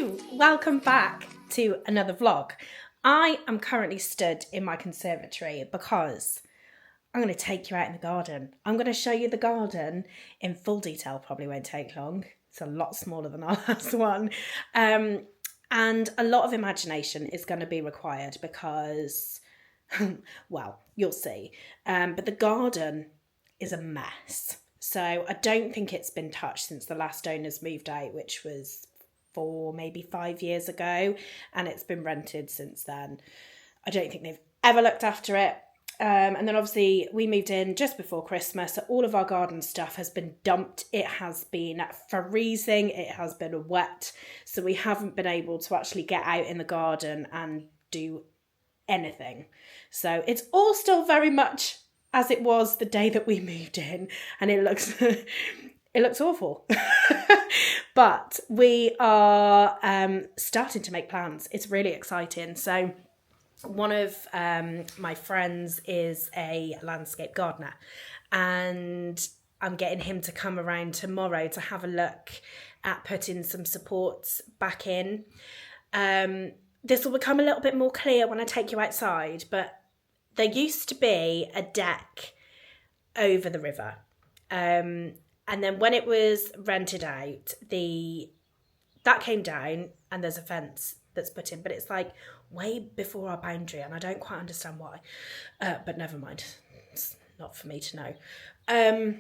Hello, welcome back to another vlog. I am currently stood in my conservatory because I'm going to take you out in the garden. I'm going to show you the garden in full detail, probably won't take long. It's a lot smaller than our last one. And a lot of imagination is going to be required because, well, you'll see. But the garden is a mess. So I don't think it's been touched since the last owners moved out, which was 4, maybe 5 years ago, and it's been rented since then. I don't think they've ever looked after it. And then obviously we moved in just before Christmas, so all of our garden stuff has been dumped. It has been freezing, it has been wet, so we haven't been able to actually get out in the garden and do anything. So it's all still very much as it was the day that we moved in, and it looks it looks awful. But we are starting to make plans. It's really exciting. So one of my friends is a landscape gardener, and I'm getting him to come around tomorrow to have a look at putting some supports back in. This will become a little bit more clear when I take you outside, but there used to be a deck over the river. And then when it was rented out, that came down and there's a fence that's put in, but it's like way before our boundary and I don't quite understand why. But never mind. It's not for me to know.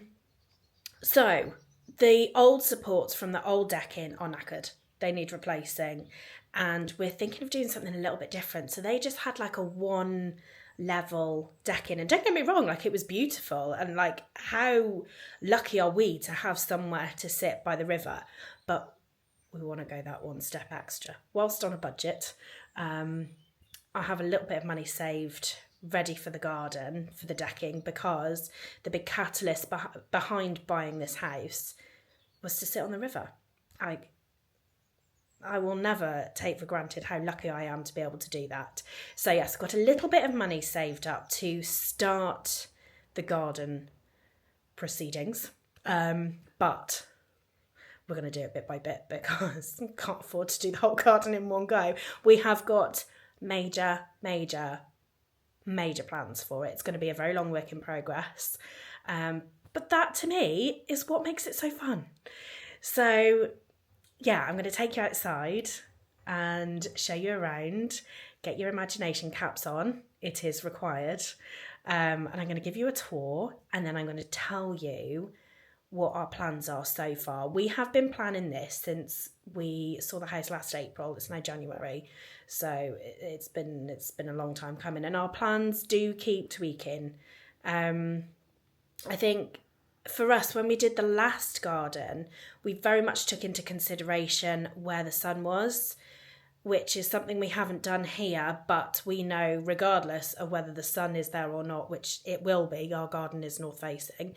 So the old supports from the old decking are knackered. They need replacing. And we're thinking of doing something a little bit different. So they just had like a one level decking, and don't get me wrong, like it was beautiful, and like how lucky are we to have somewhere to sit by the river, but we want to go that one step extra whilst on a budget. I have a little bit of money saved ready for the garden, for the decking, because the big catalyst behind buying this house was to sit on the river. I will never take for granted how lucky I am to be able to do that. So yes, I've got a little bit of money saved up to start the garden proceedings. But we're going to do it bit by bit because I can't afford to do the whole garden in one go. We have got major plans for it. It's going to be a very long work in progress. But that to me is what makes it so fun. So yeah, I'm going to take you outside and show you around. Get your imagination caps on. It is required. And I'm going to give you a tour, and then I'm going to tell you what our plans are so far. We have been planning this since we saw the house last April. It's now January. So it's been a long time coming, and our plans do keep tweaking. I think for us, when we did the last garden, we very much took into consideration where the sun was, which is something we haven't done here, but we know regardless of whether the sun is there or not, which it will be, our garden is north facing,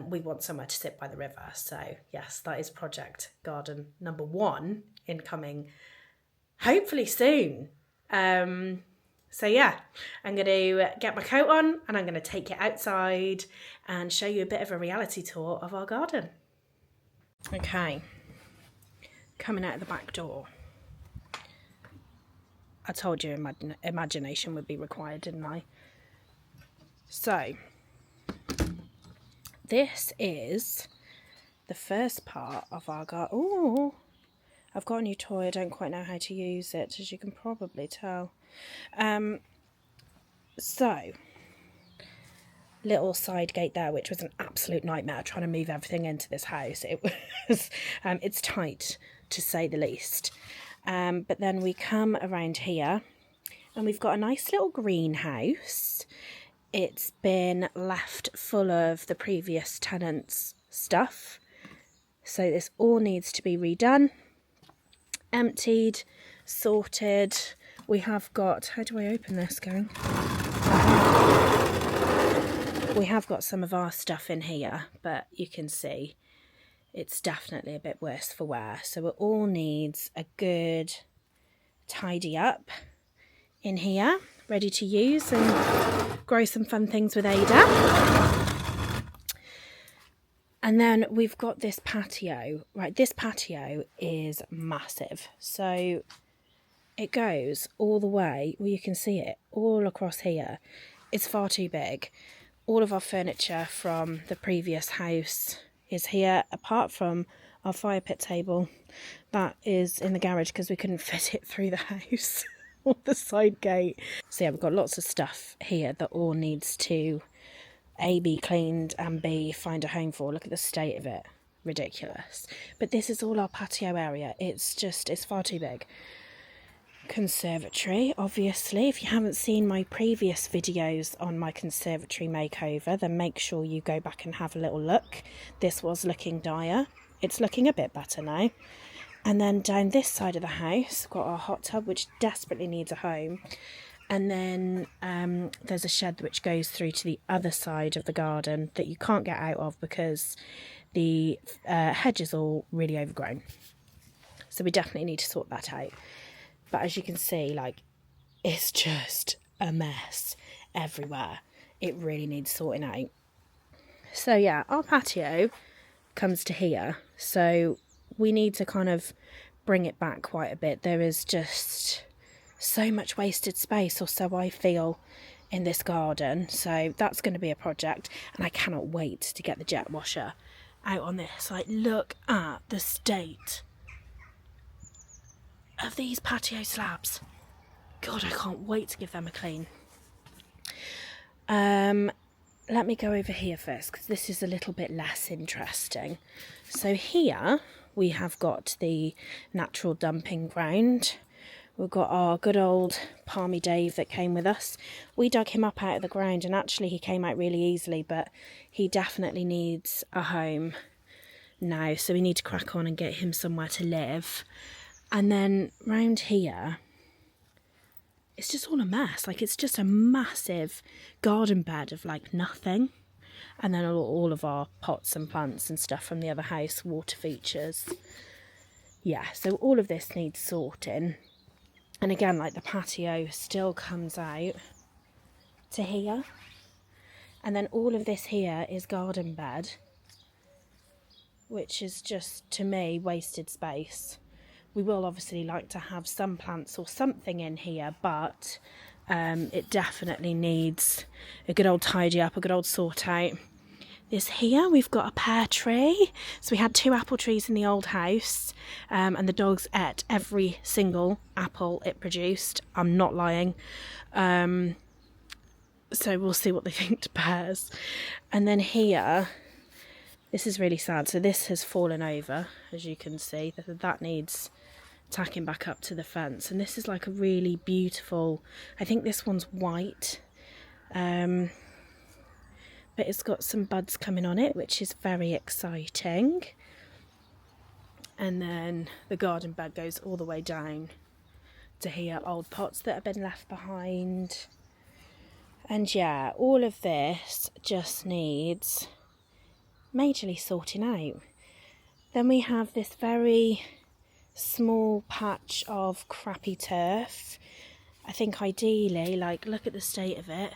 we want somewhere to sit by the river. So yes, that is project garden number 1 incoming hopefully soon. So yeah, I'm going to get my coat on and I'm going to take you outside and show you a bit of a reality tour of our garden. Okay, coming out of the back door. I told you imagination would be required, didn't I? So, this is the first part of our garden. Oh, I've got a new toy. I don't quite know how to use it, as you can probably tell. So, little side gate there, which was an absolute nightmare trying to move everything into this house. It was, it's tight to say the least. But then we come around here and we've got a nice little greenhouse. It's been left full of the previous tenants' stuff. So this all needs to be redone, emptied, sorted. We have got, how do I open this, gang? We have got some of our stuff in here, but you can see it's definitely a bit worse for wear. So it all needs a good tidy up in here, ready to use and grow some fun things with Ada. And then we've got this patio. Right, this patio is massive. So it goes all the way, well, you can see it all across here. It's far too big. All of our furniture from the previous house is here, apart from our fire pit table. That is in the garage because we couldn't fit it through the house or the side gate. So yeah, we've got lots of stuff here that all needs to A, be cleaned, and B, find a home for. Look at the state of it. Ridiculous. But this is all our patio area. It's far too big. Conservatory, obviously. If you haven't seen my previous videos on my conservatory makeover, then make sure you go back and have a little look. This was looking dire. It's looking a bit better now. And then down this side of the house, we've got our hot tub, which desperately needs a home. And then there's a shed which goes through to the other side of the garden that you can't get out of because the hedge is all really overgrown. So we definitely need to sort that out. But as you can see, like, it's just a mess everywhere. It really needs sorting out. So yeah, our patio comes to here. So we need to kind of bring it back quite a bit. There is just so much wasted space, or so I feel, in this garden. So that's going to be a project. And I cannot wait to get the jet washer out on this. Like, look at the state of these patio slabs. God, I can't wait to give them a clean. Let me go over here first because this is a little bit less interesting. So here we have got the natural dumping ground. We've got our good old Palmy Dave that came with us. We dug him up out of the ground, and actually he came out really easily, but he definitely needs a home now, so we need to crack on and get him somewhere to live. And then round here, it's just all a mess. Like, it's just a massive garden bed of like nothing. And then all of our pots and plants and stuff from the other house, water features. Yeah, so all of this needs sorting. And again, like, the patio still comes out to here. And then all of this here is garden bed, which is just, to me, wasted space. We will obviously like to have some plants or something in here, but it definitely needs a good old tidy up, a good old sort out. This here, we've got a pear tree. So we had 2 apple trees in the old house, and the dogs ate every single apple it produced. I'm not lying. So we'll see what they think to pears. And then here, this is really sad. So this has fallen over, as you can see. That needs tacking back up to the fence. And this is like a really beautiful, I think this one's white. But it's got some buds coming on it, which is very exciting. And then the garden bed goes all the way down to here. Old pots that have been left behind. And yeah, all of this just needs majorly sorting out. Then we have this very small patch of crappy turf. I think ideally, like, look at the state of it.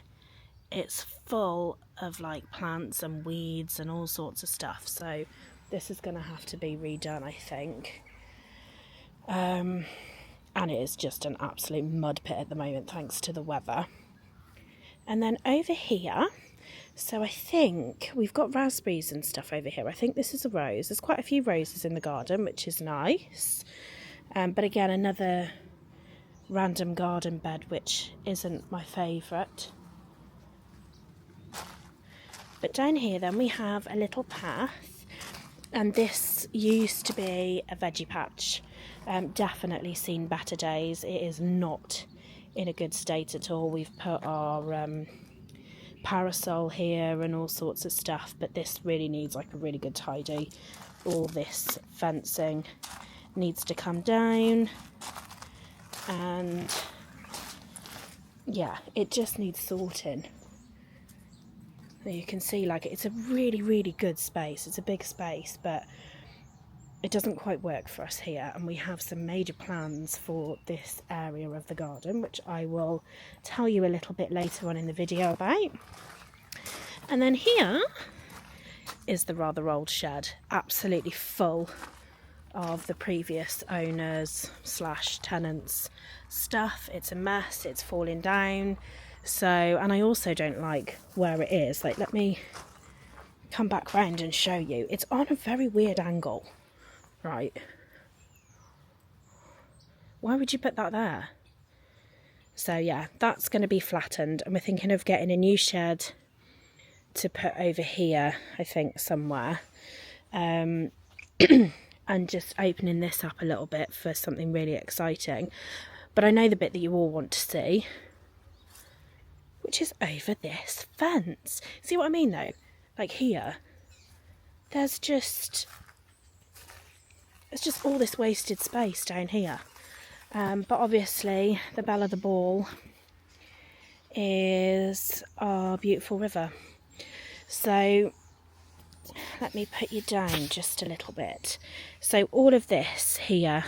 It's full of like plants and weeds and all sorts of stuff. So this is going to have to be redone, I think. And it is just an absolute mud pit at the moment, thanks to the weather. And then over here, so I think we've got raspberries and stuff over here. I think this is a rose. There's quite a few roses in the garden, which is nice. But again, another random garden bed, which isn't my favourite. But down here then we have a little path, and this used to be a veggie patch. Definitely seen better days. It is not in a good state at all. We've put our parasol here and all sorts of stuff, but this really needs like a really good tidy. All this fencing needs to come down, and yeah, it just needs sorting. You can see, like, it's a really, really good space. It's a big space, but it doesn't quite work for us here. And we have some major plans for this area of the garden, which I will tell you a little bit later on in the video about. And then here is the rather old shed, absolutely full of the previous owners / tenants stuff. It's a mess, it's falling down. So, and I also don't like where it is. Like, let me come back round and show you. It's on a very weird angle, right? Why would you put that there? So yeah, that's going to be flattened, and we're thinking of getting a new shed to put over here, I think, somewhere. And just opening this up a little bit for something really exciting. But I know the bit that you all want to see, which is over this fence. See what I mean though? Like here, there's just all this wasted space down here. But obviously the belle of the ball is our beautiful river. So let me put you down just a little bit. So all of this here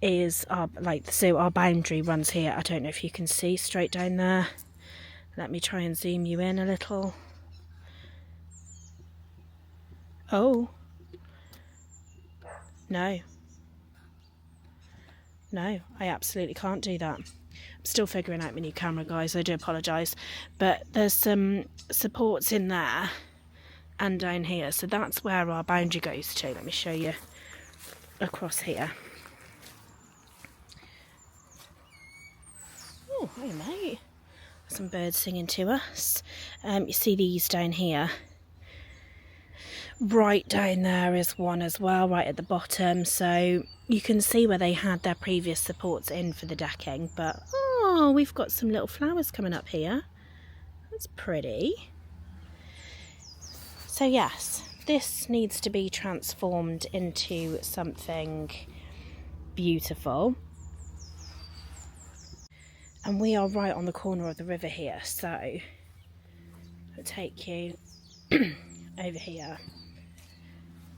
is our, so our boundary runs here. I don't know if you can see straight down there. Let me try and zoom you in a little. Oh. No, I absolutely can't do that. I'm still figuring out my new camera, guys. I do apologise. But there's some supports in there and down here. So that's where our boundary goes to. Let me show you across here. Oh, hi mate. Some birds singing to us. You see these down here. Right down there is one as well, right at the bottom. So you can see where they had their previous supports in for the decking. But, oh, we've got some little flowers coming up here. That's pretty. So yes, this needs to be transformed into something beautiful. And we are right on the corner of the river here. So I'll take you over here.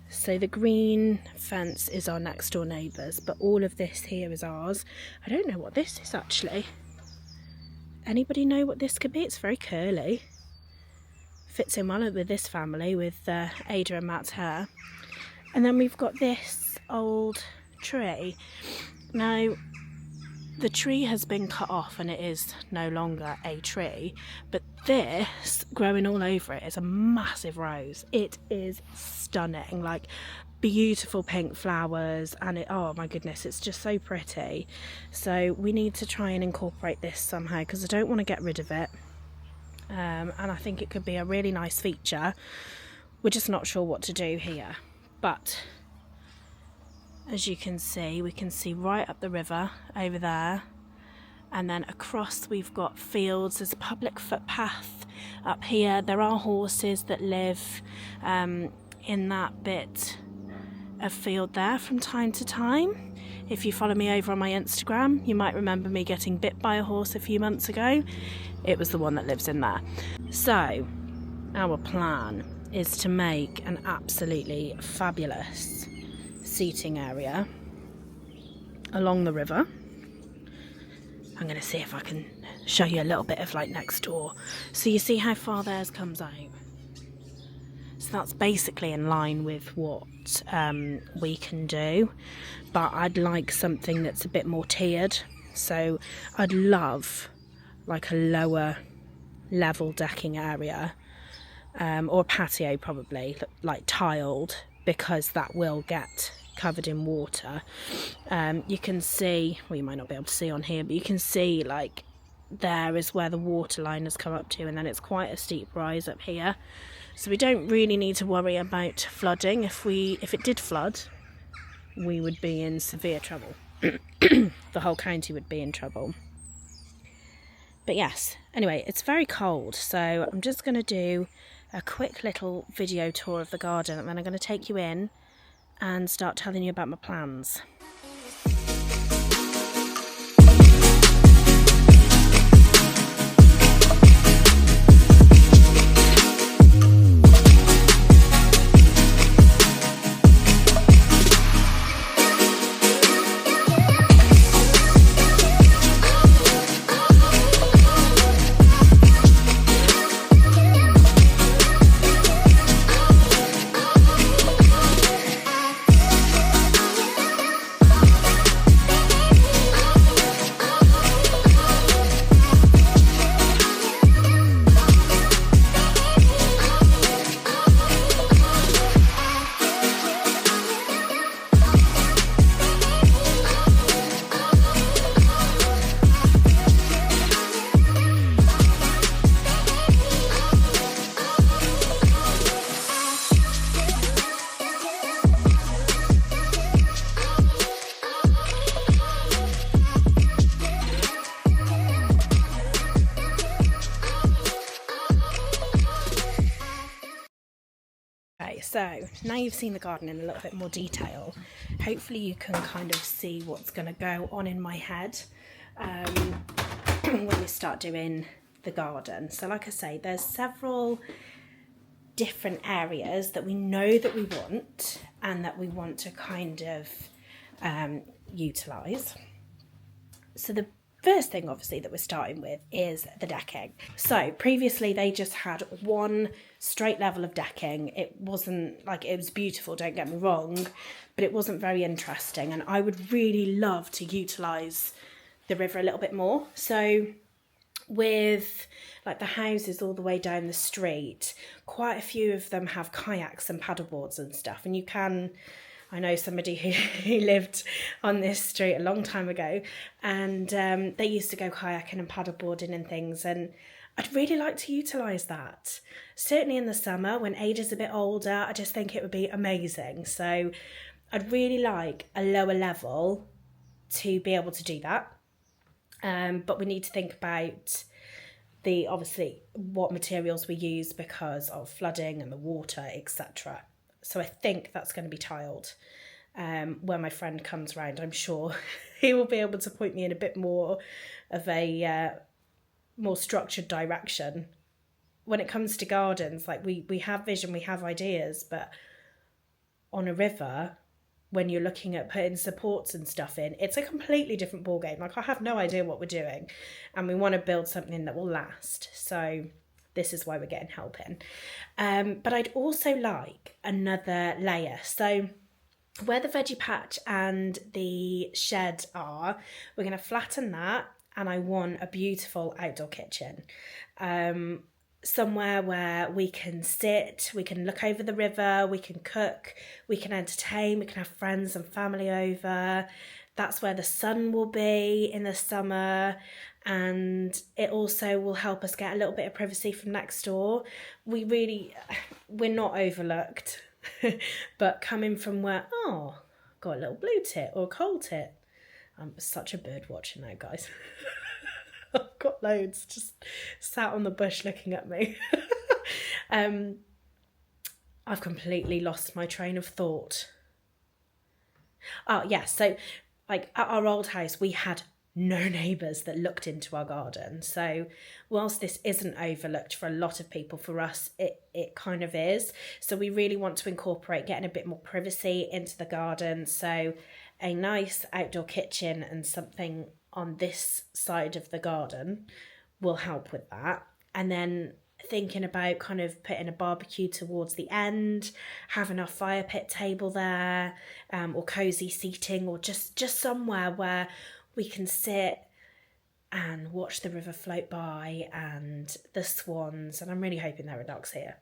So the green fence is our next door neighbours, but all of this here is ours. I don't know what this is actually. Anybody know what this could be? It's very curly. Fits in well with this family, with Ada and Matt's hair. And then we've got this old tree. Now, the tree has been cut off and it is no longer a tree, but this growing all over it is a massive rose. It is stunning, like beautiful pink flowers, and it, oh my goodness, it's just so pretty. So we need to try and incorporate this somehow, because I don't want to get rid of it, and I think it could be a really nice feature. We're just not sure what to do here, but as you can see, we can see right up the river over there, and then across we've got fields. There's a public footpath up here. There are horses that live in that bit of field there from time to time. If you follow me over on my Instagram, you might remember me getting bit by a horse a few months ago. It was the one that lives in there. So our plan is to make an absolutely fabulous seating area along the river. I'm going to see if I can show you a little bit of like next door. So you see how far theirs comes out. So that's basically in line with what we can do, but I'd like something that's a bit more tiered. So I'd love like a lower level decking area, or a patio probably, like tiled, because that will get covered in water. You can see, well, you might not be able to see on here, but you can see like there is where the water line has come up to, and then it's quite a steep rise up here. So we don't really need to worry about flooding. If it did flood, we would be in severe trouble. The whole county would be in trouble. But yes, anyway, it's very cold, so I'm just going to do a quick little video tour of the garden, and then I'm going to take you in and start telling you about my plans. Okay, so now you've seen the garden in a little bit more detail, hopefully you can kind of see what's going to go on in my head when we start doing the garden. So like I say, there's several different areas that we know that we want and that we want to kind of utilise. So the first thing obviously that we're starting with is the decking. So previously they just had one straight level of decking. It wasn't like, it was beautiful, don't get me wrong, but it wasn't very interesting, and I would really love to utilise the river a little bit more. So with like the houses all the way down the street, quite a few of them have kayaks and paddleboards and stuff, and you can, I know somebody who lived on this street a long time ago, and they used to go kayaking and paddleboarding and things, and I'd really like to utilise that. Certainly in the summer when Ada's a bit older, I just think it would be amazing. So I'd really like a lower level to be able to do that. But we need to think about obviously what materials we use because of flooding and the water, etc. So I think that's going to be tiled. When my friend comes round, I'm sure he will be able to point me in a bit more of a more structured direction. When it comes to gardens, like we have vision, we have ideas, but on a river, when you're looking at putting supports and stuff in, it's a completely different ballgame. Like, I have no idea what we're doing, and we want to build something that will last. So this is why we're getting help in. But I'd also like another layer. So where the veggie patch and the shed are, we're going to flatten that, and I want a beautiful outdoor kitchen. Somewhere where we can sit, we can look over the river, we can cook, we can entertain, we can have friends and family over. That's where the sun will be in the summer, and it also will help us get a little bit of privacy from next door. We're not overlooked, but coming from where, got a little blue tit or a coal tit. I'm such a bird watcher now, guys. I've got loads just sat on the bush looking at me. I've completely lost my train of thought. Oh, yeah, so like at our old house, we had no neighbours that looked into our garden. So whilst this isn't overlooked for a lot of people, for us, it kind of is. So we really want to incorporate getting a bit more privacy into the garden. So a nice outdoor kitchen and something on this side of the garden will help with that. And then thinking about kind of putting a barbecue towards the end, having our fire pit table there, or cosy seating, or just somewhere where we can sit and watch the river float by and the swans. And I'm really hoping there are ducks here.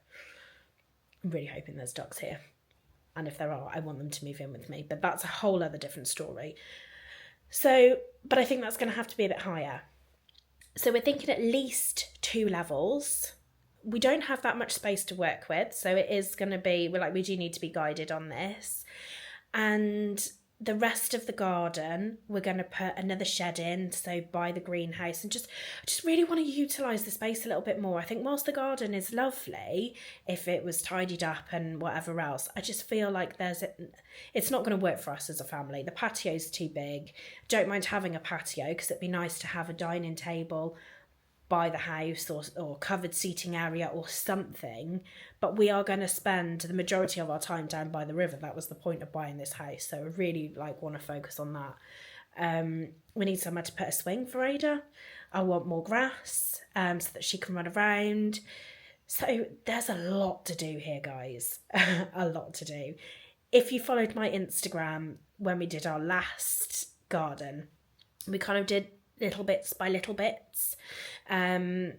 I'm really hoping there's ducks here. And if there are, I want them to move in with me. But that's a whole other different story. So, but I think that's going to have to be a bit higher. So we're thinking at least 2 levels. We don't have that much space to work with. So it is going to be, we do need to be guided on this. And the rest of the garden, we're going to put another shed in, so by the greenhouse, and I just really want to utilise the space a little bit more. I think whilst the garden is lovely, if it was tidied up and whatever else, I just feel like it's not going to work for us as a family. The patio's too big. Don't mind having a patio, because it'd be nice to have a dining table by the house or covered seating area or something, but we are going to spend the majority of our time down by the river. That was the point of buying this house, so I really want to focus on that. We need somewhere to put a swing for Ada. I want more grass so that she can run around. So there's a lot to do here, guys. A lot to do. If you followed my Instagram when we did our last garden, we kind of did little bits by little bits, and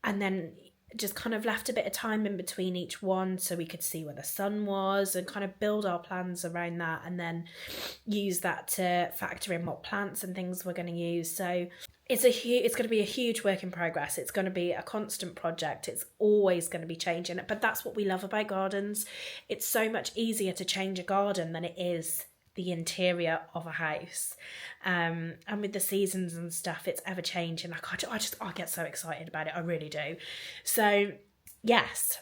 then just kind of left a bit of time in between each one so we could see where the sun was and kind of build our plans around that, and then use that to factor in what plants and things we're going to use. So it's going to be a huge work in progress. It's going to be a constant project. It's always going to be changing, but that's what we love about gardens. It's so much easier to change a garden than it is the interior of a house, and with the seasons and stuff, it's ever changing. I get so excited about it. I really do. So yes,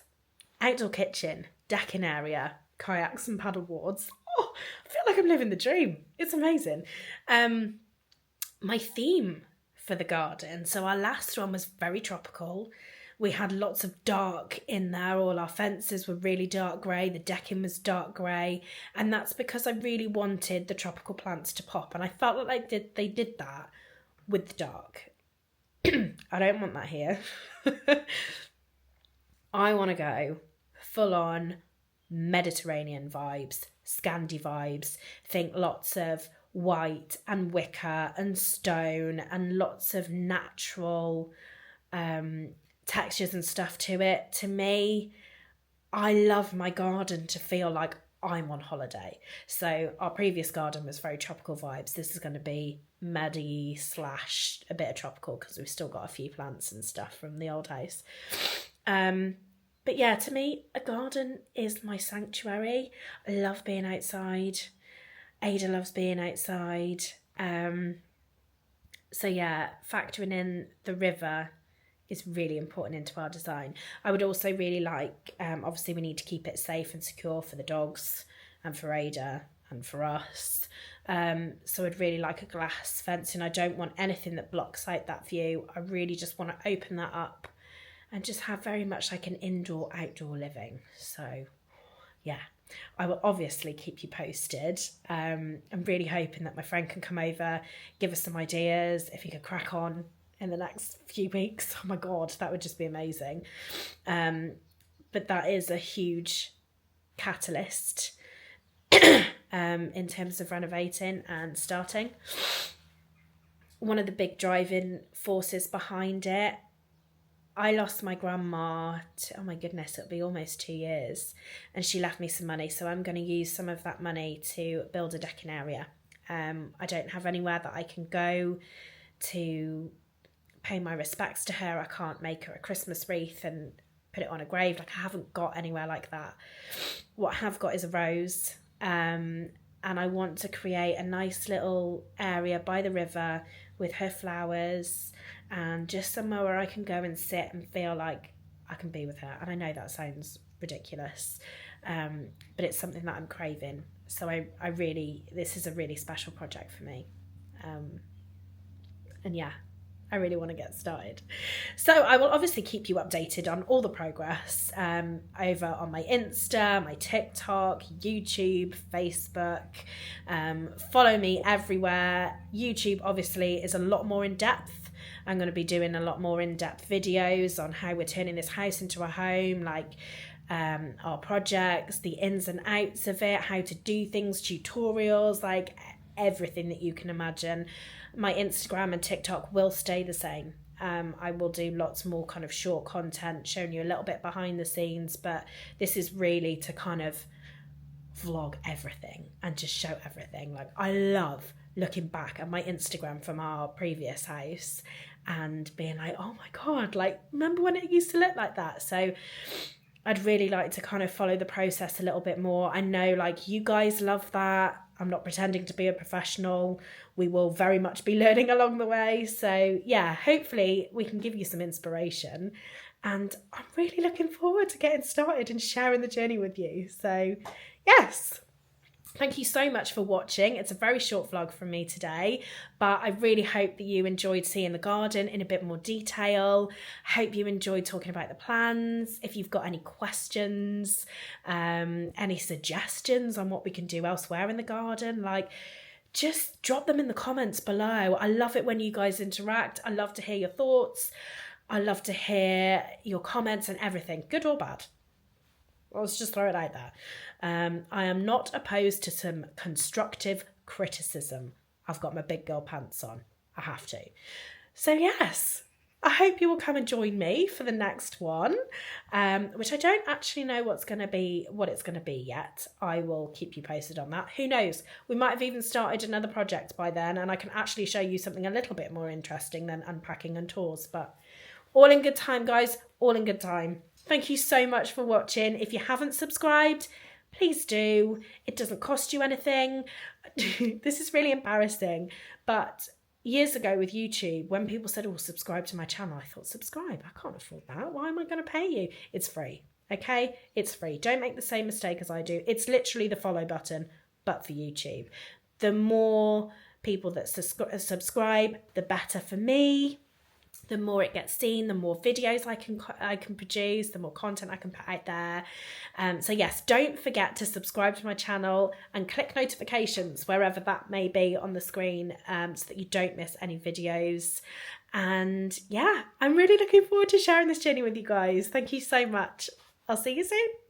outdoor kitchen, decking area, kayaks and paddleboards. Oh, I feel like I'm living the dream. It's amazing. My theme for the garden. So our last one was very tropical. We had lots of dark in there. All our fences were really dark grey. The decking was dark grey. And that's because I really wanted the tropical plants to pop. And I felt like they did that with the dark. I don't want that here. I want to go full on Mediterranean vibes, Scandi vibes. Think lots of white and wicker and stone and lots of natural textures and stuff to it. To me, I love my garden to feel like I'm on holiday. So our previous garden was very tropical vibes. This is going to be medi / a bit of tropical because we've still got a few plants and stuff from the old house. But yeah, to me, a garden is my sanctuary. I love being outside. Ada loves being outside. So yeah, factoring in the river is really important into our design. I would also really like, obviously we need to keep it safe and secure for the dogs and for Ada and for us. So I'd really like a glass fence, and I don't want anything that blocks out that view. I really just want to open that up and just have very much like an indoor-outdoor living. So yeah, I will obviously keep you posted. I'm really hoping that my friend can come over, give us some ideas, if he could crack on in the next few weeks. Oh my God, that would just be amazing. But that is a huge catalyst in terms of renovating and starting. One of the big driving forces behind it, I lost my grandma oh my goodness, it'll be almost 2 years, and she left me some money, so I'm going to use some of that money to build a decking area. I don't have anywhere that I can go to pay my respects to her. I can't make her a Christmas wreath and put it on a grave. Like, I haven't got anywhere like that. What I have got is a rose, and I want to create a nice little area by the river with her flowers, and just somewhere where I can go and sit and feel like I can be with her. And I know that sounds ridiculous, but it's something that I'm craving. So I really, this is a really special project for me. And yeah, I really want to get started. So I will obviously keep you updated on all the progress over on my Insta, my TikTok, YouTube, Facebook. Follow me everywhere. YouTube obviously is a lot more in depth. I'm going to be doing a lot more in-depth videos on how we're turning this house into a home, like our projects, the ins and outs of it, how to do things, tutorials, like everything that you can imagine. My Instagram and TikTok will stay the same. I will do lots more kind of short content showing you a little bit behind the scenes, but this is really to kind of vlog everything and just show everything. Like, I love looking back at my Instagram from our previous house and being like, oh my God, like, remember when it used to look like that? So I'd really like to kind of follow the process a little bit more. I know, like, you guys love that. I'm not pretending to be a professional. We will very much be learning along the way. So yeah, hopefully we can give you some inspiration. And I'm really looking forward to getting started and sharing the journey with you. So yes, thank you so much for watching. It's a very short vlog from me today, but I really hope that you enjoyed seeing the garden in a bit more detail. Hope you enjoyed talking about the plans. If you've got any questions, any suggestions on what we can do elsewhere in the garden, like, just drop them in the comments below. I love it when you guys interact. I love to hear your thoughts. I love to hear your comments and everything, good or bad. Let's just throw it out there. I am not opposed to some constructive criticism. I've got my big girl pants on. I have to. So yes, I hope you will come and join me for the next one, which I don't actually know what it's going to be yet. I will keep you posted on that. Who knows? We might have even started another project by then, and I can actually show you something a little bit more interesting than unpacking and tours. But all in good time, guys. All in good time. Thank you so much for watching. If you haven't subscribed, please do. It doesn't cost you anything. This is really embarrassing, but years ago with YouTube, when people said, oh, subscribe to my channel, I thought, subscribe? I can't afford that. Why am I going to pay you? It's free. Okay, it's free. Don't make the same mistake as I do. It's literally the follow button, but for YouTube. The more people that subscribe, the better for me. The more it gets seen, the more videos I can produce, the more content I can put out there. So yes, don't forget to subscribe to my channel and click notifications wherever that may be on the screen, so that you don't miss any videos. And yeah, I'm really looking forward to sharing this journey with you guys. Thank you so much. I'll see you soon.